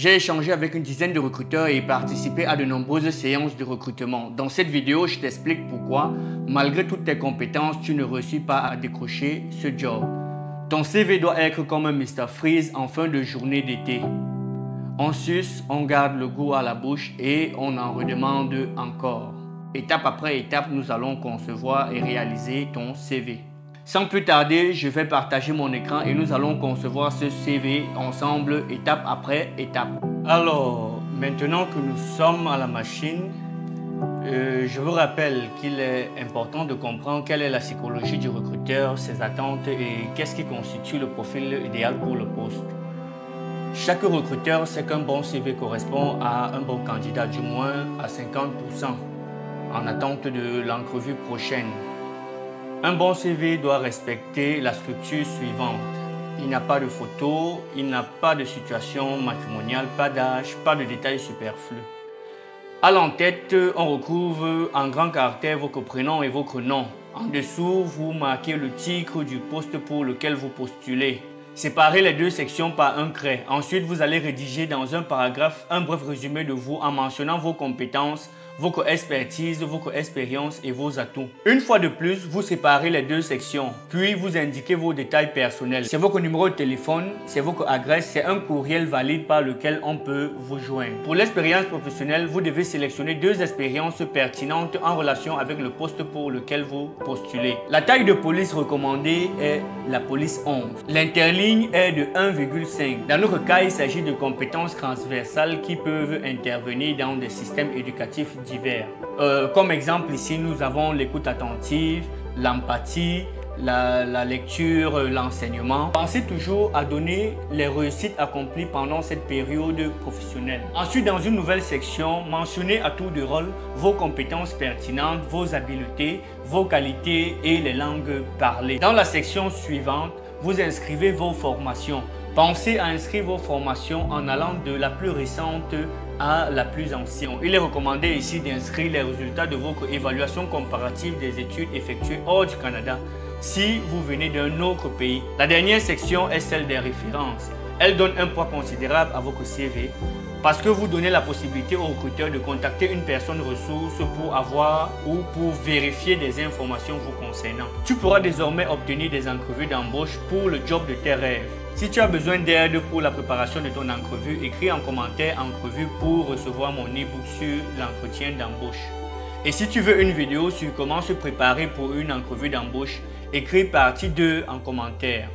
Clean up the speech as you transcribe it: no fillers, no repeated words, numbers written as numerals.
J'ai échangé avec une dizaine de recruteurs et participé à de nombreuses séances de recrutement. Dans cette vidéo, je t'explique pourquoi, malgré toutes tes compétences, tu ne réussis pas à décrocher ce job. Ton CV doit être comme un Mr Freeze en fin de journée d'été. On suce, on garde le goût à la bouche et on en redemande encore. Étape après étape, nous allons concevoir et réaliser ton CV. Sans plus tarder, je vais partager mon écran et nous allons concevoir ce CV ensemble, étape après étape. Alors, maintenant que nous sommes à la machine, je vous rappelle qu'il est important de comprendre quelle est la psychologie du recruteur, ses attentes et qu'est-ce qui constitue le profil idéal pour le poste. Chaque recruteur sait qu'un bon CV correspond à un bon candidat, du moins à 50%, en attente de l'entrevue prochaine. Un bon CV doit respecter la structure suivante. Il n'y a pas de photo, il n'y a pas de situation matrimoniale, pas d'âge, pas de détails superflus. À l'entête, on retrouve en grand caractère votre prénom et votre nom. En dessous, vous marquez le titre du poste pour lequel vous postulez. Séparez les deux sections par un trait. Ensuite, vous allez rédiger dans un paragraphe un bref résumé de vous en mentionnant vos compétences, votre expertise, votre expérience et vos atouts. Une fois de plus, vous séparez les deux sections, puis vous indiquez vos détails personnels. C'est votre numéro de téléphone, c'est votre adresse, c'est un courriel valide par lequel on peut vous joindre. Pour l'expérience professionnelle, vous devez sélectionner deux expériences pertinentes en relation avec le poste pour lequel vous postulez. La taille de police recommandée est la police 11. L'interligne est de 1,5. Dans notre cas, il s'agit de compétences transversales qui peuvent intervenir dans des systèmes éducatifs divers. Comme exemple ici, nous avons l'écoute attentive, l'empathie, la lecture, l'enseignement. Pensez toujours à donner les réussites accomplies pendant cette période professionnelle. Ensuite, dans une nouvelle section, mentionnez à tour de rôle vos compétences pertinentes, vos habiletés, vos qualités et les langues parlées. Dans la section suivante, vous inscrivez vos formations. Pensez à inscrire vos formations en allant de la plus récente à la plus ancienne. Il est recommandé ici d'inscrire les résultats de votre évaluation comparative des études effectuées hors du Canada si vous venez d'un autre pays. La dernière section est celle des références. Elle donne un poids considérable à votre CV parce que vous donnez la possibilité au recruteur de contacter une personne ressource pour avoir ou pour vérifier des informations vous concernant. Tu pourras désormais obtenir des entrevues d'embauche pour le job de tes rêves. Si tu as besoin d'aide pour la préparation de ton entrevue, écris en commentaire entrevue pour recevoir mon e-book sur l'entretien d'embauche. Et si tu veux une vidéo sur comment se préparer pour une entrevue d'embauche, écris partie 2 en commentaire.